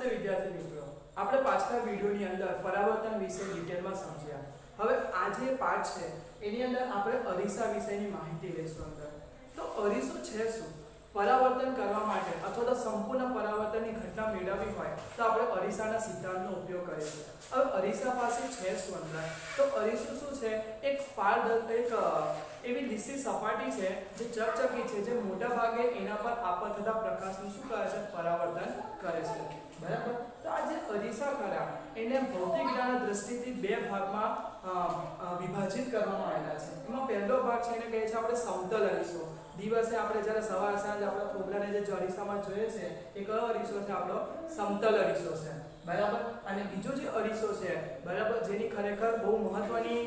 નમસ્તે વિદ્યાર્થી મિત્રો, આપણે પાછલા વિડિયોની અંદર પરાવર્તન વિશે ડિટેલમાં સમજ્યા. હવે આ જે પાઠ છે એની અંદર આપણે અરીસા વિશેની માહિતી લઈશું અંદર. તો અરીસો છે શું? પરાવર્તન કરવા માટે અથવા તો સંપૂર્ણ પરાવર્તનની ઘટના મેળવવી હોય તો આપણે અરીસાના સિદ્ધાંતનો ઉપયોગ કરીએ છીએ. હવે અરીસા પાસે છે શું અંદર? તો અરીસો શું છે? એક એવી લીસી સપાટી છે જે ચકચકી છે, જે મોટા ભાગે એના પર આપત થતા પ્રકાશનું શું કરે છે? પરાવર્તન કરે છે. બરાબર. તો આ જે અરીસા ખરા એને ભૌતિક જ્ઞાનના દ્રષ્ટિથી બે ભાગમાં વિભાજિત કરવામાં આવેલા છે. એમાં પહેલો ભાગ છે એને કહે છે આપણે સમતલ અરીસો. દિવસે આપણે જ્યારે સવાર સાંજ આપણા છોકરાને જે અરીસામાં જોઈએ છે એ કયો અરીસો છે? આપણો સમતલ અરીસો છે. બરાબર. અને બીજો જે અરીસો છે, બરાબર, જેની ખરેખર બહુ મહત્વની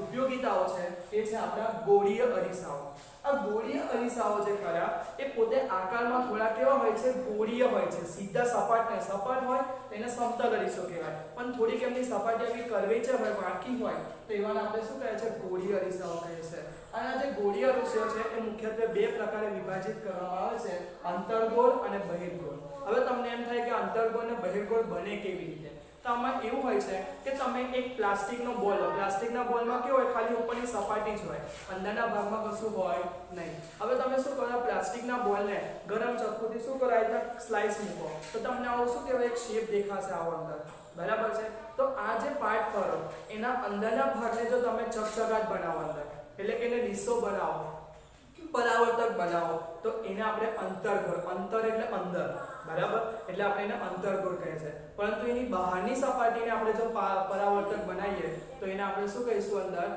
ઉપયોગિતાઓ છે એ છે આપણા ગોળીય અરીસાઓ. આ ગોળીય અરીસાઓ જે ખરા એ પોતે આકારમાં થોડા કેવા હોય છે? ગોળીય હોય છે. સીધા સપાટ નહીં. સપાટ હોય તો એને સમતલ અરીસો કહેવાય, પણ થોડીક એમની સપાટી એવી કર્વેચર હોય, વાંકી હોય તો એવાને આપણે શું કહે છે? ગોળીય અરીસાઓ કહે છે. અને આ જે ગોળીય અરીસો છે એ મુખ્યત્વે બે પ્રકારે વિભાજિત કરવામાં આવે છે: અંતર્ગોળ અને બહિર્ગોળ. હવે તમને એમ થાય કે અંતર્ગોળ અને બહિર્ગોળ બને કેવી રીતે? તો આમાં એવું હોય છે કે તમે એક પ્લાસ્ટિકનો બોલ લો. પ્લાસ્ટિકના બોલમાં કેવું હોય? ખાલી ઉપરની સપાટી જ હોય, અંદરના ભાગમાં કશું હોય નહીં. હવે તમે શું કરો? પ્લાસ્ટિકના બોલને ગરમ ચક્કુથી શું કરો? આ રીતના સ્લાઇસ મૂકો તો તમને આવો શું કહેવાય? એક શેપ દેખાશે આવો અંદર. બરાબર છે. તો આ જે પાર્ટ કરો એના અંદરના ભાગને જો તમે ચકચકાટ બનાવો અંદર, એટલે કે એને લીસો બનાવો, પરાવર્તક બનાવો, તો એને આપણે અંતર્ગોળ. અંતર એટલે અંદર. બરાબર. એટલે આપણે એને અંતર્ગોળ કહે છે. પરંતુ એની બહારની સપાટીને આપણે જો પરાવર્તક બનાવીએ તો એને આપણે શું કહીશું? અંદર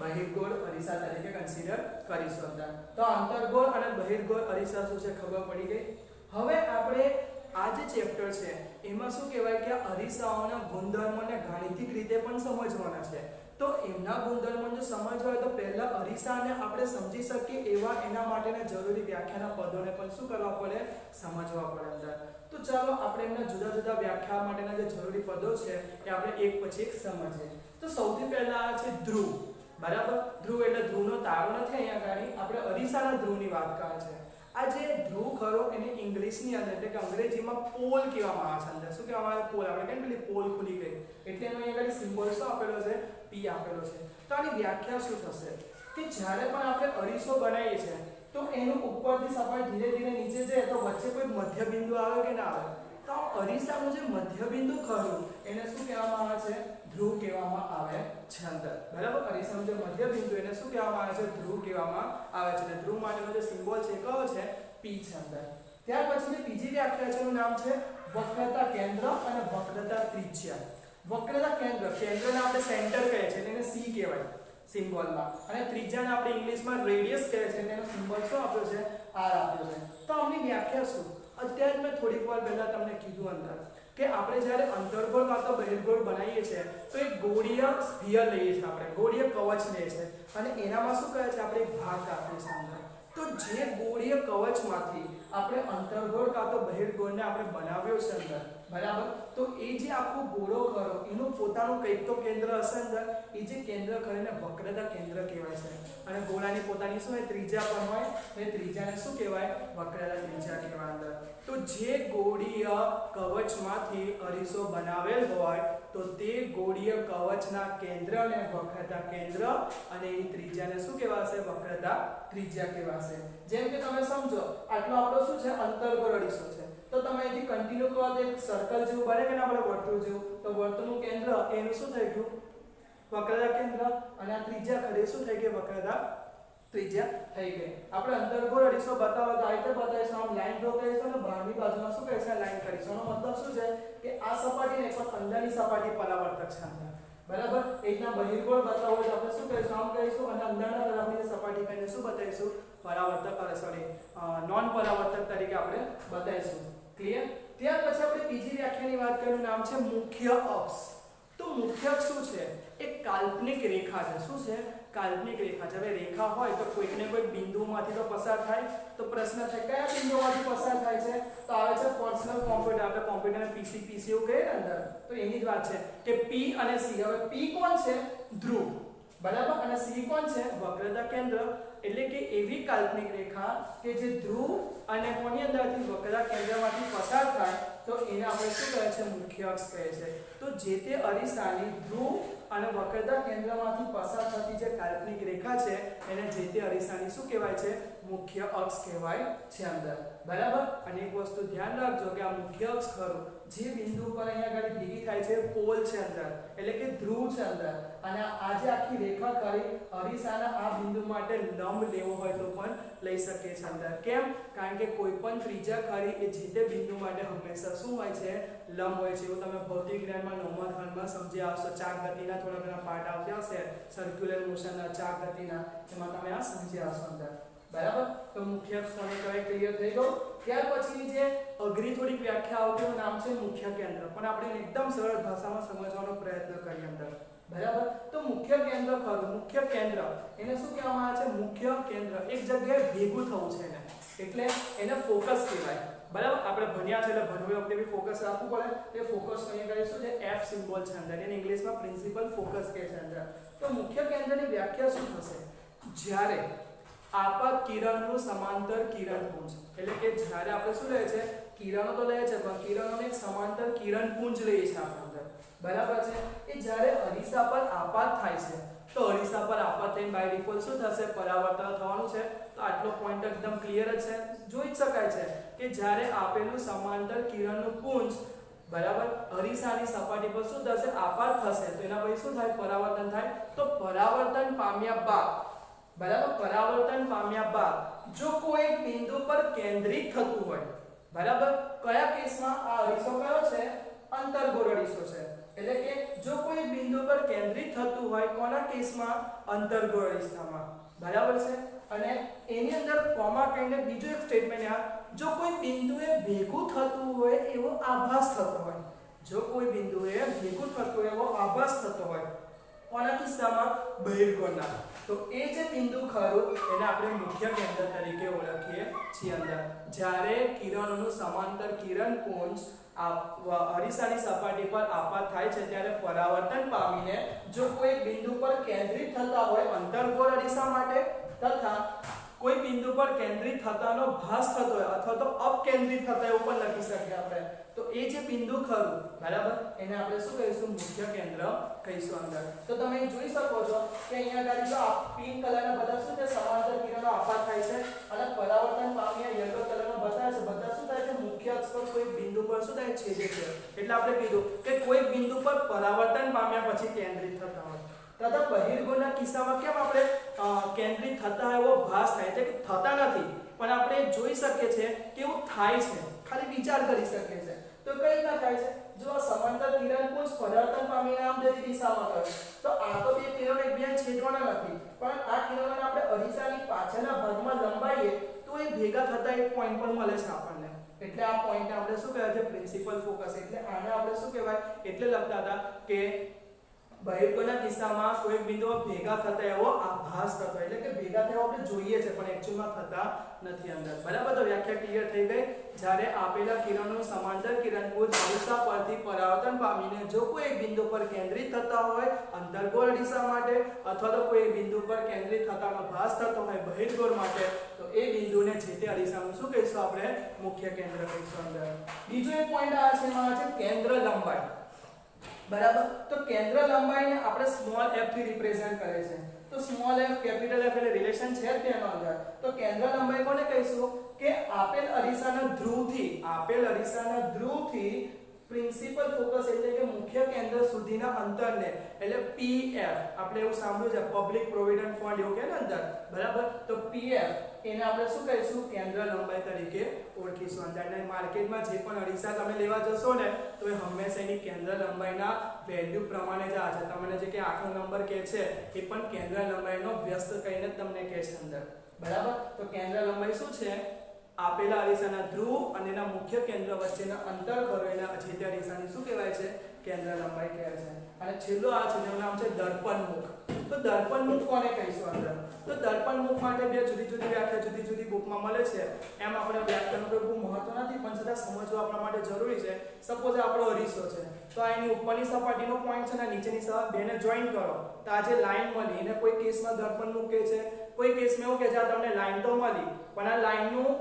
બહિર્ગોળ અરીસા તરીકે કન્સિડર કરીશું અંદર. તો અંતર્ગોળ અને બહિર્ગોળ અરીસા શું છે? ખબર પડી ગઈ. હવે આપણે આ જે ચેપ્ટર છે એમાં શું કહેવાય કે અરીસાઓના ગુણધર્મોને ગાણિતિક રીતે પણ સમજવાના છે. તો એમના ગુણધર્મો જો સમજવા હોય તો પહેલા અરીસાને આપણે સમજી શકીએ એવા એના માટેના જરૂરી વ્યાખ્યાના પદોને પણ શું કરવા પડે? સમજવા પડે અંદર. તો ચાલો આપણે એમના જુદા જુદા વ્યાખ્યા માટેના જે જરૂરી પદો છે એ આપણે એક પછી એક સમજીએ. તો સૌથી પહેલા આ છે ધ્રુવ. બરાબર. ધ્રુવ એટલે ધ્રુવનો તારો નથી અહીંયા ગાડી, આપણે અરીસાના ધ્રુવની વાત કરે છે. આ જે ધ્રુવ ખરો એને ઇંગ્લિશની અંદર એટલે કે અંગ્રેજીમાં પોલ કહેવામાં આવે છે અંદર. શું કહેવામાં આવે? પોલ. આપણે કેમ પેલી પોલ ખુલી ગઈ એટલે એનો અહીંયા સિમ્બોલ શું આપેલો છે? P આપેલો છે. તો આની વ્યાખ્યા શું થશે કે જ્યારે પણ આપણે અરીસો બનાવીએ છીએ તો એનું ઉપરથી સપાટી ધીરે ધીરે નીચે જાય તો વચ્ચે કોઈ મધ્ય બિંદુ આવે કે ના આવે? તો અરીસાનું જે મધ્ય બિંદુ ખરું એને શું કહેવામાં આવે છે? ધ્રુવ કહેવામાં આવે છે અંદર. બરાબર. અરીસાનું જે મધ્ય બિંદુ એને શું કહેવામાં આવે છે? ધ્રુવ કહેવામાં આવે છે. અને ધ્રુવ માટેનો જે સિમ્બોલ છે કયો છે? P છે અંદર. ત્યાર પછીની બીજી વ્યાખ્યા છે, એનું નામ છે વક્રતા કેન્દ્ર અને વક્રતા ત્રિજ્યા. વક્રતા કેન્દ્ર, કેન્દ્રને આપણે સેન્ટર કહે છે, એને C કહેવાય સિમ્બોલમાં, અને ત્રિજ્યાને આપણે ઇંગ્લિશમાં રેડિયસ કહે છે, એનો સિમ્બોલ શું આપ્યો છે? R આપ્યો છે. તો આમની વ્યાખ્યા શું? અત્યારે મેં થોડીક વાર પહેલા તમને કીધું અંદર કે આપણે જ્યારે અંતર્ગોળ કાં તો બહિર્ગોળ બનાવીએ છીએ તો એક ગોળીય સ્ફિયર લઈએ છીએ, આપણે ગોળીય કવચ લઈએ છીએ અને એનામાં શું કહે છે? આપણે એક ભાગ કાપીએ છીએ અંદર. તો જે ગોળીય કવચમાંથી આપણે અંતર્ગોળ કાં તો બહિર્ગોળને આપણે બનાવ્યો છે અંદર, બરાબર, તો એ જે આખો ગોળો ખરો એનું પોતાનું કંઈક તો કેન્દ્ર હશે અંદર. એ જે કેન્દ્ર ખરીને વક્રતા કેન્દ્ર કહેવાય છે. અને ગોળાની પોતાની શું હોય? ત્રિજ્યા પણ હોય. એ ત્રિજ્યાને શું કહેવાય? વક્રતા ત્રિજ્યા કહેવાય અંદર. તો જે ગોળીય કવચમાંથી અરીસો બનાવેલ હોય તો તે ગોળીય કવચના કેન્દ્રને વક્રતા કેન્દ્ર અને એની ત્રિજ્યાને શું કહેવાશે? વક્રતા ત્રિજ્યા કહેવાશે. જેમ કે તમે સમજો આટલો આપણો શું છે? અંતર્ગોળ અરીસો છે. તો તમે અહીંથી કન્ટિન્યુ કરો તો એક સર્કલ જેવું બને કે ના? આપણે વર્તુળ જેવું. તો વર્તુળનું કેન્દ્ર એનું શું થઈ ગયું? વક્રતા કેન્દ્ર. અને આ ત્રિજ્યા ખરી શું થઈ ગઈ? વક્રતા ત્રિજ્યા થઈ ગઈ. આપણે અંતર્ગોળ અરીસો બતાવો તો આ રીતે બતાવીશું. આમ લાઈન ડ્રો કરીશું અને બહારની બાજુમાં શું કહીશું? લાઈન કરીશું. એનો મતલબ શું છે કે આ સપાટીને એક અંદરની સપાટી પરાવર્તક છે અંદર. બરાબર. એકના બહિર્ગોળ બતાવો તો આપણે શું કહીશું? આમ કહીશું અને અંદરના તરફની સપાટી કહીને શું બતાવીશું? પરાવર્તક, નોન પરાવર્તક તરીકે આપણે બતાવીશું. ક્લિયર? ત્યાર પછી આપણે બીજી વ્યાખ્યાની વાત કરીએ, નામ છે મુખ્ય અક્ષ. તો મુખ્ય અક્ષ શું છે? એક કાલ્પનિક રેખા છે. શું છે? કાલ્પનિક રેખા છે. હવે રેખા હોય તો કોઈક ને કોઈક બિંદુમાંથી તો પસાર થાય. તો પ્રશ્ન છે કયા બિંદુમાંથી પસાર થાય છે? તો આવે છે પર્સનલ કોમ્પ્યુટર. આપણે કોમ્પ્યુટરને PC એવું કહીએ ને અંદર, તો એની જ વાત છે કે P અને C. હવે P કોણ છે? ધ્રુવ. બરાબર. અને C કોણ છે? વક્રતા કેન્દ્ર. એટલે કે એવી કાલ્પનિક રેખા કે જે ધ્રુવ અને કોની અંદરથી વક્રતા કેન્દ્રમાંથી પસાર થાય તો એને આપણે શું કહે છે? મુખ્ય અક્ષ કહે છે. તો જે તે અરીસાની ધ્રુવ અને વક્રતા કેન્દ્રમાંથી પસાર થતી જે કાલ્પનિક રેખા છે એને જે તે અરીસાની શું કહેવાય છે? મુખ્ય અક્ષ કહેવાય છે અંદર. બરાબર. અને એક વસ્તુ ધ્યાન રાખજો કે આ મુખ્ય અક્ષ ખરું જે બિંદુ પર અહીંયા આગળ ભેગી થાય છે પોલ છે અંદર, એટલે કે ધ્રુવ છે અંદર, અને આ જે આખી રેખા કરી અરીસાના આ બિંદુ માટે લંબ લેવો હોય તો પણ લઈ શકે છે અંદર. કેમ? કારણ કે કોઈ પણ ત્રિજ્યા ખરી એ જે તે બિંદુ માટે હંમેશા શું હોય છે? લંબ હોય છે. એવું તમે ભૌતિક જ્ઞાનમાં 9મા ધોરણમાં સમજી આવશો. ચાક ગતિના થોડા ઘણા પાઠ આવતા હશે, સર્ક્યુલર મોશનના, ચાક ગતિના, એમાં તમે આ સમજી આવશો અંદર. બરાબર. તો મુખ્ય અક્ષ કોને કહેવાય? ક્લિયર થઈ ગયું. ત્યાર પછીની જે અઘરી થોડીક વ્યાખ્યા આવતી એનું નામ છે મુખ્ય કેન્દ્ર, પણ આપણે એકદમ સરળ ભાષામાં સમજવાનો પ્રયત્ન કરીએ અંદર. બરાબર. તો મુખ્ય કેન્દ્ર ખરું. મુખ્ય કેન્દ્ર એને શું કહેવામાં આવે છે? મુખ્ય કેન્દ્ર. એક જગ્યાએ ભેગું થવું છે એને, એટલે એને ફોકસ કહેવાય. બરાબર. આપણે ભણ્યા છે એટલે ભણવા વખતે બી ફોકસ રાખવું પડે. તે ફોકસ અહીંયા આગળ શું છે? F સિમ્બોલ છે અંદર. એને ઇંગ્લિશમાં પ્રિન્સિપલ ફોકસ કહે છે અંદર. તો મુખ્ય કેન્દ્રની વ્યાખ્યા શું થશે? જ્યારે આપાત કિરણનું સમાંતર કિરણપુંજ, એટલે કે જ્યારે આપણે શું લે છે? કિરણો તો લે છે પણ કિરણોને એક સમાંતર કિરણપુંજ લઈએ છે આપણે અંદર. બરાબર છે. એ જ્યારે અરીસા પર આપાત થાય છે તો અરીસા પર આપાત થઈને બાય ડિફોલ્ટ શું થશે? પરાવર્તન થવાનું છે. તો આટલો પોઈન્ટ એકદમ ક્લિયર જ છે. જોઈ શકાય છે કે જ્યારે આપેલું સમાંતર કિરણનું પુંજ બરાબર અરીસાની સપાટી પર શું થશે? આપાત થશે તો એના પછી શું થાય? પરાવર્તન થાય. તો પરાવર્તન પામ્યા બાદ બરાબર, પરાવર્તન પામ્યા બાદ જો કોઈ બિંદુ પર કેન્દ્રિત થતું હોય, બરાબર, કયા કેસમાં? આ અરીસો કયો છે? અંતર્ગોળ અરીસો છે. એટલે કે જો કોઈ બિંદુ પર કેન્દ્રિત થતું હોય, કોના કેસમાં? અંતર્ગોળ અરીસામાં. બરાબર છે. અને એની અંદર કોમા કહીને બીજો એક સ્ટેટમેન્ટ આ, જો કોઈ બિંદુએ ભેગું થતું હોય એવો આભાસ થતો હોય, જો કોઈ બિંદુએ ભેગું થતું હોય એવો આભાસ થતો હોય, કોના કિસ્સામાં? બહિર્ગોળના. તો એ જે બિંદુ ખરું એને આપણે મુખ્ય કેન્દ્ર તરીકે ઓળખીએ છીએ અંદર. જ્યારે કિરણોનું સમાંતર કિરણપુંજ અરીસાની સપાટી પર આપાત થાય છે ત્યારે પરાવર્તન પામીને જો કોઈ બિંદુ પર કેન્દ્રિત થતા હોય અંતર્ગોળ અરીસા માટે, તથા કોઈ બિંદુ પર કેન્દ્રિત થતાનો ભાસ થતો હોય અથવા તો અપકેન્દ્રિત થતા એવું પણ લખી શકીએ આપણે. તો એ જે બિંદુ ખરું બરાબર એને આપણે શું કહીશું? મુખ્ય કેન્દ્ર કહીશું અંદર. તો તમે જોઈ શકો છો કે અહીંયા આગળ જો આ પિંક કલરના બધા શું છે? સમાંતર કિરણો આપાત થાય છે અને પરાવર્તન પામ્યા યલો કલરમાં બતાવે છે. બધા શું થાય છે? મુખ્ય અક્ષ પર કોઈ બિંદુ પર શું થાય? છેદે છે. એટલે આપણે કીધું કે કોઈ બિંદુ પર પરાવર્તન પામ્યા પછી કેન્દ્રિત થતા હોય. તથા બહિર્ગોળના કિસ્સામાં કેમ આપણે કેન્દ્રિત થતા એવો ભાસ થાય છે કે થતા નથી, પણ આપણે જોઈ શકીએ છીએ કે એવું થાય છે, ખાલી વિચાર કરી શકીએ છીએ. તો કઈ રીતના થાય છે? જો આ સમાંતર કિરણપુંજ પરાવર્તન પામીને આમ જતી દિશામાં ગયો તો આ તો બે કિરણો એકબીજાને છેદવાના નથી, પણ આ કિરણોને આપણે અરીસાની પાછળના ભાગમાં લંબાવીએ તો એ ભેગા થતા એક પોઈન્ટ પર મળે છે આપણને. એટલે આ પોઈન્ટને આપણે શું કહેવાય છે? Principal focus. એટલે આને આપણે શું કહેવાય? એટલે લખતા હતા કે બહિર્ગોળના કિસ્સામાં કોઈ બિંદુઓ ભેગા થતા એવો આભાસ થતો, એટલે કે ભેગા થયા આપણે જોઈએ છે પણ એક્ચ્યુઅલમાં થતા નથી અંદર. બરાબર. તો વ્યાખ્યા ક્લિયર થઈ ગઈ. જ્યારે આપેલા કિરણોનું સમાંતર કિરણપુંજ અરીસા પરથી પરાવર્તન પામીને જો કોઈ એક બિંદુ પર કેન્દ્રિત થતા હોય અંતર્ગોળ અરીસા માટે, અથવા તો કોઈ બિંદુ પર કેન્દ્રિત થતાનો ભાસ થતો હોય બહિર્ગોળ માટે, તો એ બિંદુને જે તે અરીસાનું શું કહીશું? આપણે મુખ્ય કેન્દ્ર કહીશું અંદર. બીજો એક પોઈન્ટ આ છે એમાં છે કેન્દ્ર લંબાઈ. બરાબર. તો કેન્દ્ર લંબાઈને આપણે સ્મોલ f થી રિપ્રેઝન્ટ કરે છે. તો સ્મોલ f કેપિટલ F એટલે રિલેશન છે જ તેનો અંદર. તો કેન્દ્ર લંબાઈ કોને કહીશું? કે આપેલ અરીસાના ધ્રુવથી પ્રિન્સિપલ ફોકસ એટલે કે મુખ્ય કેન્દ્ર સુધીના અંતરને એટલે PF આપણે એવું સાંભળ્યું છે પબ્લિક પ્રોવિડન્ટ ફંડ એવું કે ને અંદર. બરાબર. તો PF એને આપણે શું કહીશું? કેન્દ્ર લંબાઈ તરીકે ઓળખીશું અંદર. અને માર્કેટમાં જે પણ અરીસા તમે લેવા જશો ને તો એ હંમેશા એની કેન્દ્ર લંબાઈના વેલ્યુ પ્રમાણે જ આ છે. તમને જે કે આખો નંબર કહે છે એ પણ કેન્દ્ર લંબાઈનો વ્યસ્ત કહીને તમને કહે છે અંદર. બરાબર. તો કેન્દ્ર લંબાઈ શું છે? આપેલા અરીસાના ધ્રુવ અને એના મુખ્ય કેન્દ્ર વચ્ચેના અંતર કરો એના જે તે અરીસાની શું કહેવાય છે? કેન્દ્ર લંબાઈ કહેવાય છે. અને છેલ્લું આ છે જેનું નામ છે દર્પણમુખ. તો દર્પણમુખ કોને કહીશું અંદર? તો દર્પણમુખ માટે બે જુદી જુદી વ્યાખ્યા જુદી જુદી બુકમાં મળે છે. એમ આપણે વ્યાખ્યાનું કોઈ બહુ મહત્વ નથી પણ છતાં સમજવું આપણા માટે જરૂરી છે. સપોઝ આપણો અરીસો છે તો આ એની ઉપરની સપાટીનો પોઈન્ટ છે ને નીચેની સપાટી બેને જોઈન કરો તો આ જે લાઈન મળી એને કોઈ કેસમાં દર્પણમુખ કહે છે, કોઈ કેસમાં એવું કે છે આ તમને લાઈન તો મળી પણ આ લાઈનનું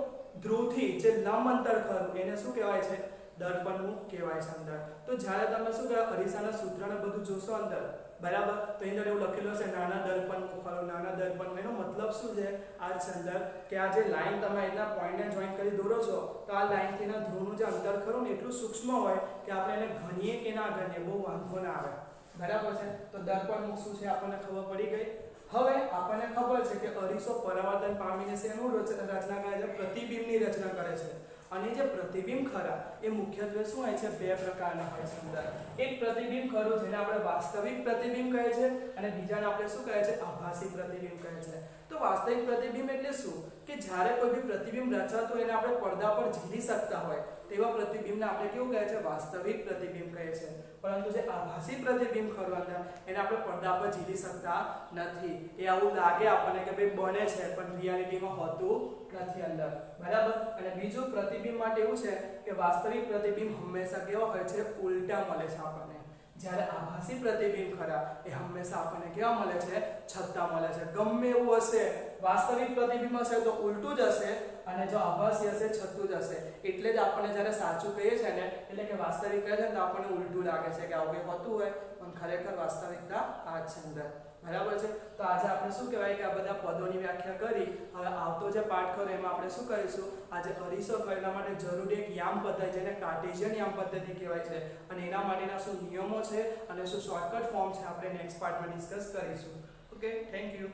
ધ્રુવથી જે લંબ અંતર ખરું એને શું કહેવાય છે? દર્પણમુખ કહેવાય છે અંદર. તો જ્યારે તમે શું કહેવાય અરીસાના સૂત્રને બધું જોશો અંદર, બરાબર, તો એની અંદર એવું લખેલું હશે નાના દર્પણમુખ વાળું, નાના દર્પણ. એનો મતલબ શું છે આ છે અંદર કે આ જે લાઈન તમે એના પોઈન્ટને જોઈન્ટ કરી દોરો છો તો આ લાઈનથી ના ધ્રુવનું જે અંતર ખરું ને એટલું સૂક્ષ્મ હોય કે આપણે એને ગણીએ કે ના ગણીએ બહુ વાંધો ના આવે, બરાબર છે. તો દર્પણમુખ શું છે આપણને ખબર પડી ગઈ. હવે આપણને ખબર છે કે અરીસો પરાવર્તન પામીને શેનું રચના કરે છે? પ્રતિબિંબની રચના કરે છે. અને જે પ્રતિબિંબ ખરા એ મુખ્યત્વે શું હોય છે? બે પ્રકારના હોય છે અંદર. એક પ્રતિબિંબ ખરું જેને આપણે વાસ્તવિક પ્રતિબિંબ કહે છે અને બીજાને આપણે શું કહે છે? આભાસી પ્રતિબિંબ કહે છે. તો વાસ્તવિક પ્રતિબિંબ એટલે શું કે જ્યારે કોઈ બી પ્રતિબિંબ રચાતું એને આપણે પડદા પર ઝીલી શકતા હોય તેવા પ્રતિબિંબને આપણે કેવું કહે છે? વાસ્તવિક પ્રતિબિંબ કહે છે. પરંતુ જે આભાસી પ્રતિબિંબ ખરું અંદર એને આપણે પડદા પર ઝીલી શકતા નથી. એ આવું લાગે આપણને કે ભાઈ બને છે પણ રિયાલિટીમાં હોતું નથી અંદર, બરાબર. અને બીજું પ્રતિબિંબ માટે એવું છે કે વાસ્તવિક પ્રતિબિંબ હંમેશા કેવા હોય છે? ઉલટા મળે છે આપણને. જ્યારે આભાસી પ્રતિબિંબ ખરા એ હંમેશા આપણને કેવા મળે છે? છત્તા મળે છે. ગમે એવું હશે વાસ્તવિક પ્રતિબિંબ હશે તો ઉલટું જ હશે અને જો આભાસી હશે છતું જ હશે. એટલે જ આપણને જ્યારે સાચું કહીએ છીએ ને એટલે કે વાસ્તવિક કહે છે તો આપણને ઉલટું લાગે છે કે આવું કંઈ હોતું હોય પણ ખરેખર વાસ્તવિકતા આ જ છે અંદર, બરાબર છે. તો આજે આપણે શું કહેવાય કે આ બધા પદોની વ્યાખ્યા કરી. હવે આવતો જે પાઠ કરો એમાં આપણે શું કરીશું? આજે અરીસો એના માટે જરૂરી એક યામ પદ્ધતિ જેને કાર્ટેશિયન યામ પદ્ધતિ કહેવાય છે અને એના માટેના શું નિયમો છે અને શું શોર્ટકટ ફોર્મ છે આપણે નેક્સ્ટ પાર્ટમાં ડિસ્કસ કરીશું. Okay, thank you.